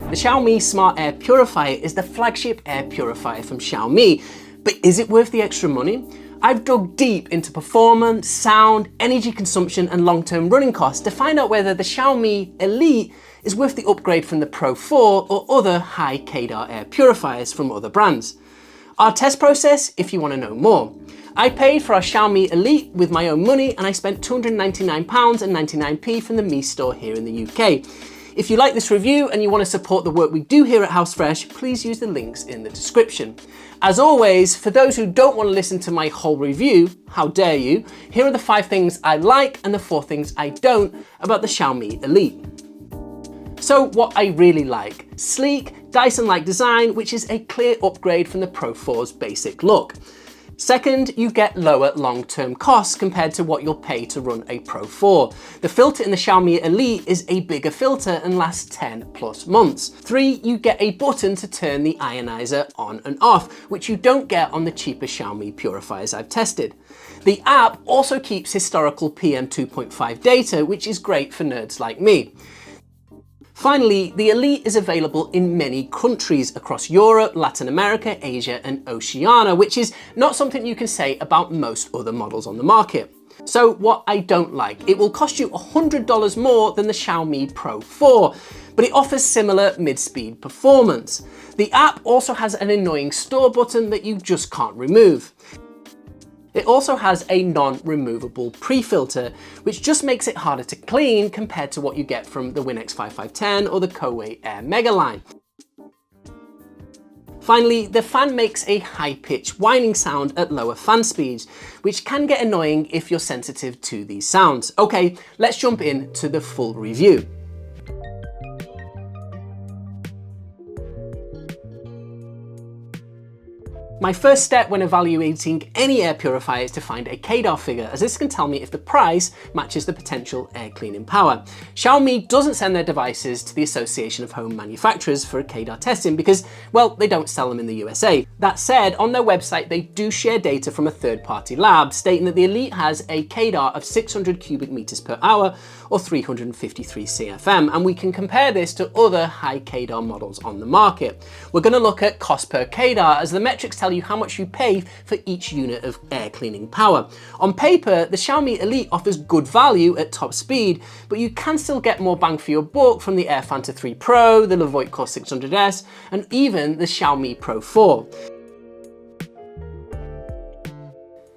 The Xiaomi Smart Air Purifier is the flagship air purifier from Xiaomi, but is it worth the extra money? I've dug deep into performance, sound, energy consumption and long-term running costs to find out whether the Xiaomi Elite is worth the upgrade from the Pro 4 or other high KDAR air purifiers from other brands. Our test process if you want to know more. I paid for our Xiaomi Elite with my own money and I spent £299.99 from the Mi store here in the UK. If you like this review and you want to support the work we do here at House Fresh, please use the links in the description. As always, for those who don't want to listen to my whole review, how dare you, here are the 5 things I like and the 4 things I don't about the Xiaomi Elite. So what I really like: sleek, Dyson-like design, which is a clear upgrade from the Pro 4's basic look. Second, you get lower long-term costs compared to what you'll pay to run a Pro 4. The filter in the Xiaomi Elite is a bigger filter and lasts 10 plus months. 3, you get a button to turn the ionizer on and off, which you don't get on the cheaper Xiaomi purifiers I've tested. The app also keeps historical PM 2.5 data, which is great for nerds like me. Finally, the Elite is available in many countries across Europe, Latin America, Asia and Oceania, which is not something you can say about most other models on the market. So what I don't like: it will cost you $100 more than the Xiaomi Pro 4, but it offers similar mid-speed performance. The app also has an annoying store button that you just can't remove. It also has a non-removable pre-filter, which just makes it harder to clean compared to what you get from the WinX 5510 or the Kowei Air Mega line. Finally, the fan makes a high-pitched whining sound at lower fan speeds, which can get annoying if you're sensitive to these sounds. Okay, let's jump into the full review. My first step when evaluating any air purifier is to find a KDAR figure, as this can tell me if the price matches the potential air cleaning power. Xiaomi doesn't send their devices to the Association of Home Manufacturers for a KDAR testing because, well, they don't sell them in the USA. That said, on their website they do share data from a third-party lab stating that the Elite has a KDAR of 600 cubic meters per hour or 353 CFM, and we can compare this to other high KDAR models on the market. We're going to look at cost per KDAR, as the metrics tell you how much you pay for each unit of air cleaning power. On paper, the Xiaomi Elite offers good value at top speed, but you can still get more bang for your buck from the Air Fanta 3 Pro, the Levoit Core 600S, and even the Xiaomi Pro 4.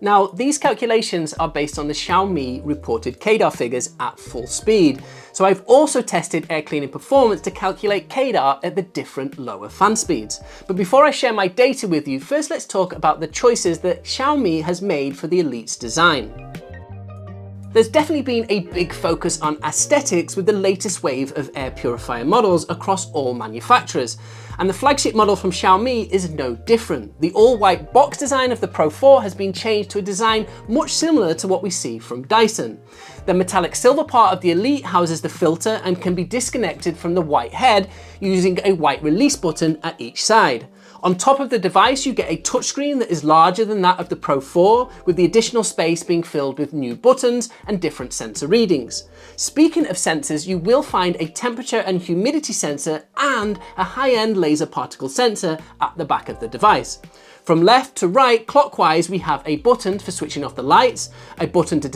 Now, these calculations are based on the Xiaomi reported KDAR figures at full speed. So I've also tested air cleaning performance to calculate KDAR at the different lower fan speeds. But before I share my data with you, first let's talk about the choices that Xiaomi has made for the Elite's design. There's definitely been a big focus on aesthetics with the latest wave of air purifier models across all manufacturers. And the flagship model from Xiaomi is no different. The all-white box design of the Pro 4 has been changed to a design much similar to what we see from Dyson. The metallic silver part of the Elite houses the filter and can be disconnected from the white head using a white release button at each side. On top of the device, you get a touchscreen that is larger than that of the Pro 4, with the additional space being filled with new buttons and different sensor readings. Speaking of sensors, you will find a temperature and humidity sensor and a high-end laser particle sensor at the back of the device. From left to right, clockwise, we have a button for switching off the lights, a button to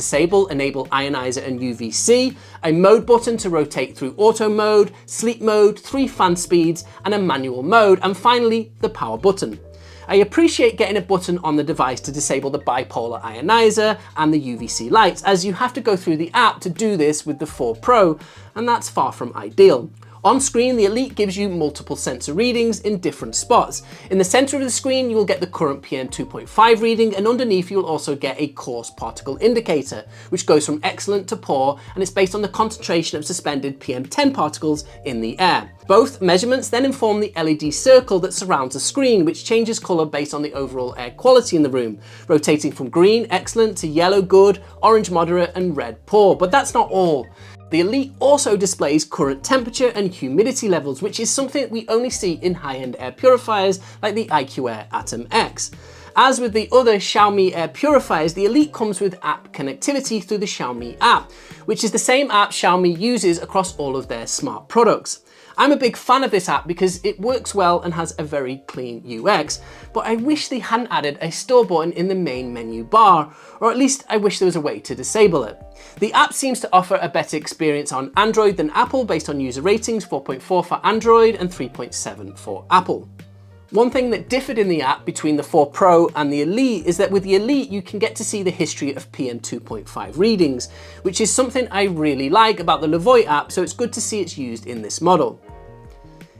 enable ionizer and UVC, a mode button to rotate through auto mode, sleep mode, 3 fan speeds, and a manual mode, and finally, the power button. I appreciate getting a button on the device to disable the bipolar ionizer and the UVC lights, as you have to go through the app to do this with the 4 Pro, and that's far from ideal. On screen, the Elite gives you multiple sensor readings in different spots. In the center of the screen, you will get the current PM 2.5 reading, and underneath you will also get a coarse particle indicator, which goes from excellent to poor, and it's based on the concentration of suspended PM 10 particles in the air. Both measurements then inform the LED circle that surrounds the screen, which changes color based on the overall air quality in the room, rotating from green, excellent, to yellow, good, orange, moderate, and red, poor. But that's not all. The Elite also displays current temperature and humidity levels, which is something we only see in high-end air purifiers like the IQ Air Atom X. As with the other Xiaomi air purifiers, the Elite comes with app connectivity through the Xiaomi app, which is the same app Xiaomi uses across all of their smart products. I'm a big fan of this app because it works well and has a very clean UX, but I wish they hadn't added a store button in the main menu bar, or at least I wish there was a way to disable it. The app seems to offer a better experience on Android than Apple based on user ratings, 4.4 for Android and 3.7 for Apple. One thing that differed in the app between the 4 Pro and the Elite is that with the Elite you can get to see the history of PM2.5 readings, which is something I really like about the Levoit app, so it's good to see it's used in this model.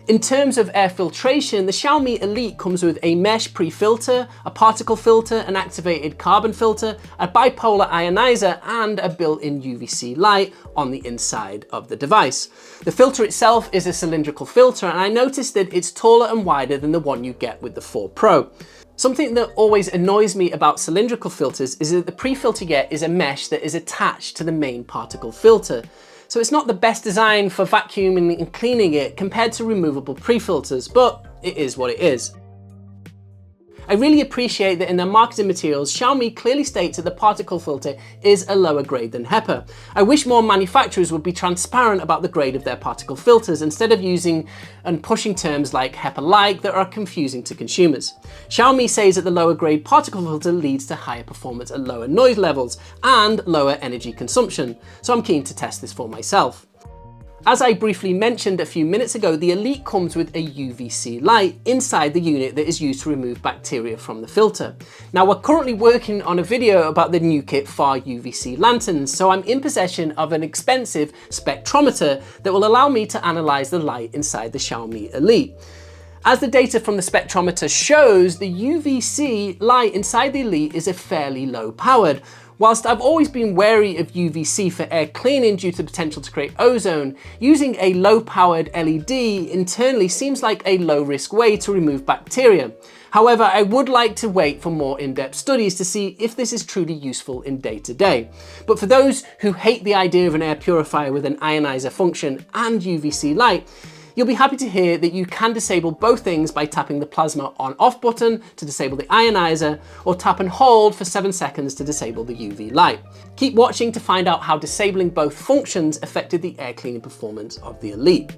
In terms of air filtration, the Xiaomi Elite comes with a mesh pre-filter, a particle filter, an activated carbon filter, a bipolar ionizer, and a built-in UVC light on the inside of the device. The filter itself is a cylindrical filter, and I noticed that it's taller and wider than the one you get with the 4 Pro. Something that always annoys me about cylindrical filters is that the pre-filter you get is a mesh that is attached to the main particle filter. So it's not the best design for vacuuming and cleaning it compared to removable pre-filters, but it is what it is. I really appreciate that in their marketing materials, Xiaomi clearly states that the particle filter is a lower grade than HEPA. I wish more manufacturers would be transparent about the grade of their particle filters instead of using and pushing terms like HEPA-like that are confusing to consumers. Xiaomi says that the lower grade particle filter leads to higher performance at lower noise levels and lower energy consumption, so I'm keen to test this for myself. As I briefly mentioned a few minutes ago, the Elite comes with a UVC light inside the unit that is used to remove bacteria from the filter. Now we're currently working on a video about the new kit for UVC lanterns, so I'm in possession of an expensive spectrometer that will allow me to analyze the light inside the Xiaomi Elite. As the data from the spectrometer shows, the UVC light inside the Elite is a fairly low powered. Whilst I've always been wary of UVC for air cleaning due to the potential to create ozone, using a low-powered LED internally seems like a low-risk way to remove bacteria. However, I would like to wait for more in-depth studies to see if this is truly useful in day-to-day. But for those who hate the idea of an air purifier with an ionizer function and UVC light, you'll be happy to hear that you can disable both things by tapping the plasma on/off button to disable the ionizer, or tap and hold for 7 seconds to disable the UV light. Keep watching to find out how disabling both functions affected the air cleaning performance of the Elite.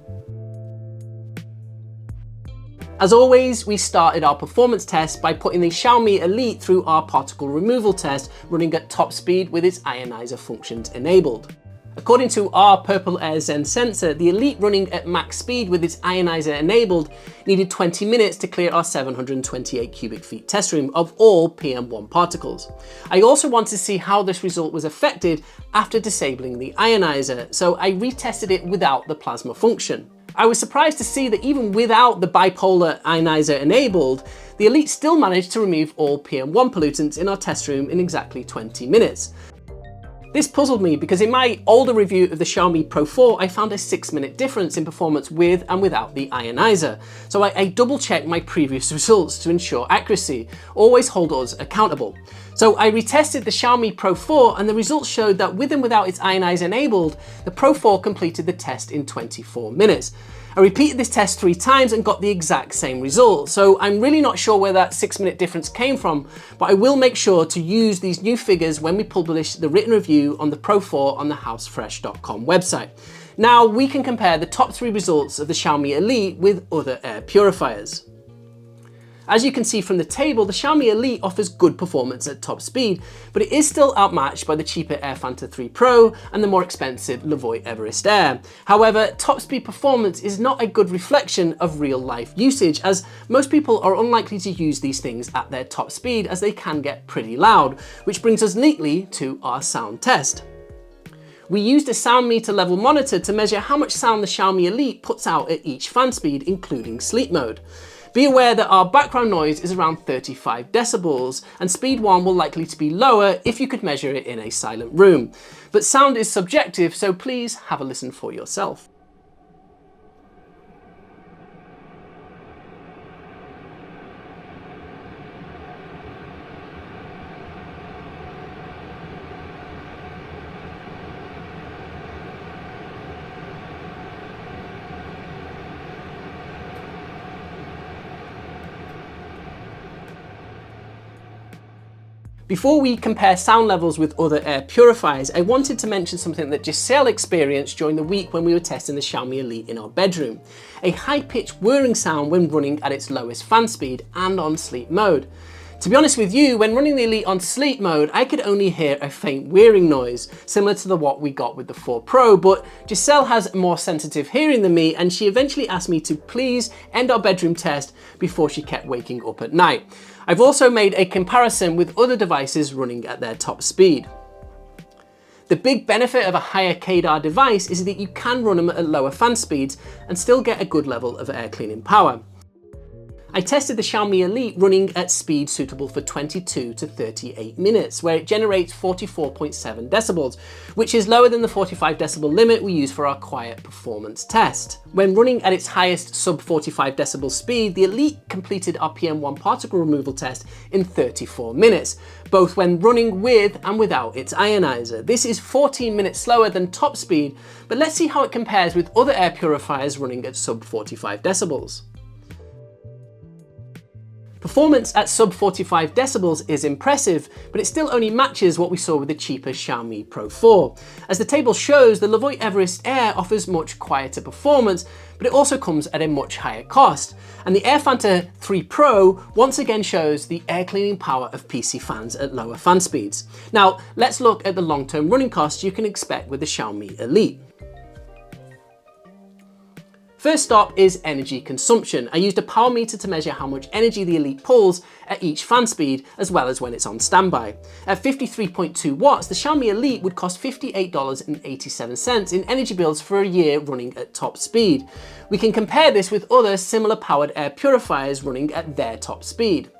As always, we started our performance test by putting the Xiaomi Elite through our particle removal test, running at top speed with its ionizer functions enabled. According to our Purple Air Zen sensor, the Elite running at max speed with its ionizer enabled needed 20 minutes to clear our 728 cubic feet test room of all PM1 particles. I also wanted to see how this result was affected after disabling the ionizer, so I retested it without the plasma function. I was surprised to see that even without the bipolar ionizer enabled, the Elite still managed to remove all PM1 pollutants in our test room in exactly 20 minutes. This puzzled me because in my older review of the Xiaomi Pro 4, I found a 6-minute difference in performance with and without the ionizer. So I double-checked my previous results to ensure accuracy. Always hold us accountable. So I retested the Xiaomi Pro 4 and the results showed that with and without its ionizer enabled, the Pro 4 completed the test in 24 minutes. I repeated this test 3 times and got the exact same result, so I'm really not sure where that 6-minute difference came from, but I will make sure to use these new figures when we publish the written review on the Pro 4 on the housefresh.com website. Now we can compare the top 3 results of the Xiaomi Elite with other air purifiers. As you can see from the table, the Xiaomi Elite offers good performance at top speed, but it is still outmatched by the cheaper AirFanta 3 Pro and the more expensive Levoit Everest Air. However, top speed performance is not a good reflection of real life usage, as most people are unlikely to use these things at their top speed as they can get pretty loud, which brings us neatly to our sound test. We used a sound meter level monitor to measure how much sound the Xiaomi Elite puts out at each fan speed, including sleep mode. Be aware that our background noise is around 35 decibels, and speed 1 will likely to be lower if you could measure it in a silent room. But sound is subjective, so please have a listen for yourself. Before we compare sound levels with other air purifiers, I wanted to mention something that Giselle experienced during the week when we were testing the Xiaomi Elite in our bedroom. A high-pitched whirring sound when running at its lowest fan speed and on sleep mode. To be honest with you, when running the Elite on sleep mode, I could only hear a faint whirring noise, similar to what we got with the 4 Pro, but Giselle has more sensitive hearing than me, and she eventually asked me to please end our bedroom test before she kept waking up at night. I've also made a comparison with other devices running at their top speed. The big benefit of a higher KDAR device is that you can run them at lower fan speeds and still get a good level of air cleaning power. I tested the Xiaomi Elite running at speed suitable for 22 to 38 minutes, where it generates 44.7 decibels, which is lower than the 45 decibel limit we use for our quiet performance test. When running at its highest sub 45 decibel speed, the Elite completed our PM1 particle removal test in 34 minutes, both when running with and without its ionizer. This is 14 minutes slower than top speed, but let's see how it compares with other air purifiers running at sub 45 decibels. Performance at sub 45 decibels is impressive, but it still only matches what we saw with the cheaper Xiaomi Pro 4. As the table shows, the Levoit Everest Air offers much quieter performance, but it also comes at a much higher cost. And the AirFanta 3 Pro once again shows the air cleaning power of PC fans at lower fan speeds. Now, let's look at the long-term running costs you can expect with the Xiaomi Elite. First stop is energy consumption. I used a power meter to measure how much energy the Elite pulls at each fan speed, as well as when it's on standby. At 53.2 watts, the Xiaomi Elite would cost $58.87 in energy bills for a year running at top speed. We can compare this with other similar powered air purifiers running at their top speed.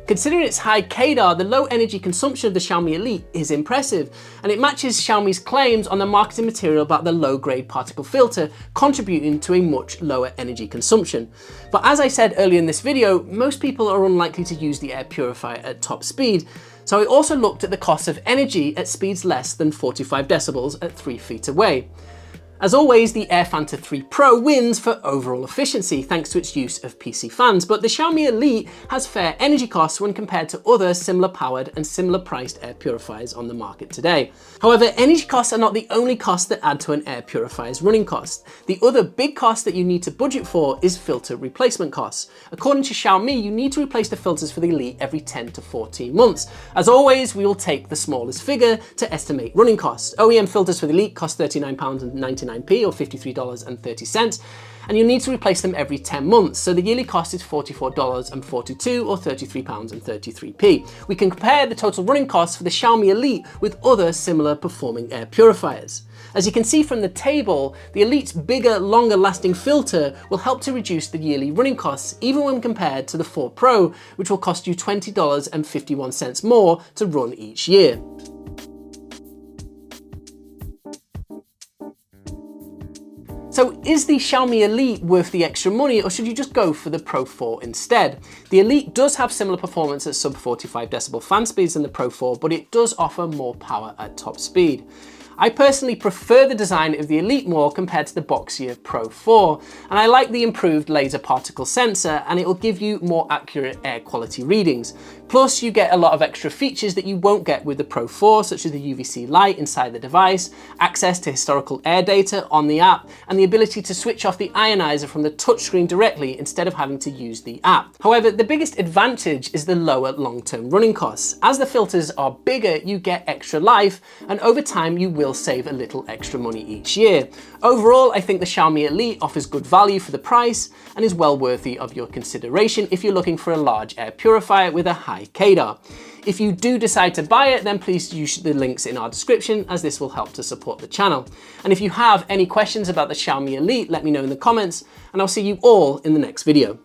Considering its high KDAR, the low energy consumption of the Xiaomi Elite is impressive, and it matches Xiaomi's claims on the marketing material about the low-grade particle filter contributing to a much lower energy consumption. But as I said earlier in this video, most people are unlikely to use the air purifier at top speed, so I also looked at the cost of energy at speeds less than 45 decibels at 3 feet away. As always, the AirFanta 3 Pro wins for overall efficiency thanks to its use of PC fans, but the Xiaomi Elite has fair energy costs when compared to other similar powered and similar priced air purifiers on the market today. However, energy costs are not the only costs that add to an air purifier's running cost. The other big cost that you need to budget for is filter replacement costs. According to Xiaomi, you need to replace the filters for the Elite every 10 to 14 months. As always, we will take the smallest figure to estimate running costs. OEM filters for the Elite cost £39.99 or $53.30, and you'll need to replace them every 10 months, so the yearly cost is $44.42 or £33.33. We can compare the total running costs for the Xiaomi Elite with other similar performing air purifiers. As you can see from the table, the Elite's bigger, longer lasting filter will help to reduce the yearly running costs, even when compared to the 4 Pro, which will cost you $20.51 more to run each year. So is the Xiaomi Elite worth the extra money, or should you just go for the Pro 4 instead? The Elite does have similar performance at sub 45 decibel fan speeds than the Pro 4, but it does offer more power at top speed. I personally prefer the design of the Elite more compared to the boxier Pro 4, and I like the improved laser particle sensor, and it will give you more accurate air quality readings. Plus, you get a lot of extra features that you won't get with the Pro 4, such as the UVC light inside the device, access to historical air data on the app, and the ability to switch off the ionizer from the touchscreen directly instead of having to use the app. However, the biggest advantage is the lower long-term running costs. As the filters are bigger, you get extra life, and over time you will save a little extra money each year. Overall, I think the Xiaomi Elite offers good value for the price and is well worthy of your consideration if you're looking for a large air purifier with a high KDAR. If you do decide to buy it, then please use the links in our description, as this will help to support the channel. And if you have any questions about the Xiaomi Elite, let me know in the comments, and I'll see you all in the next video.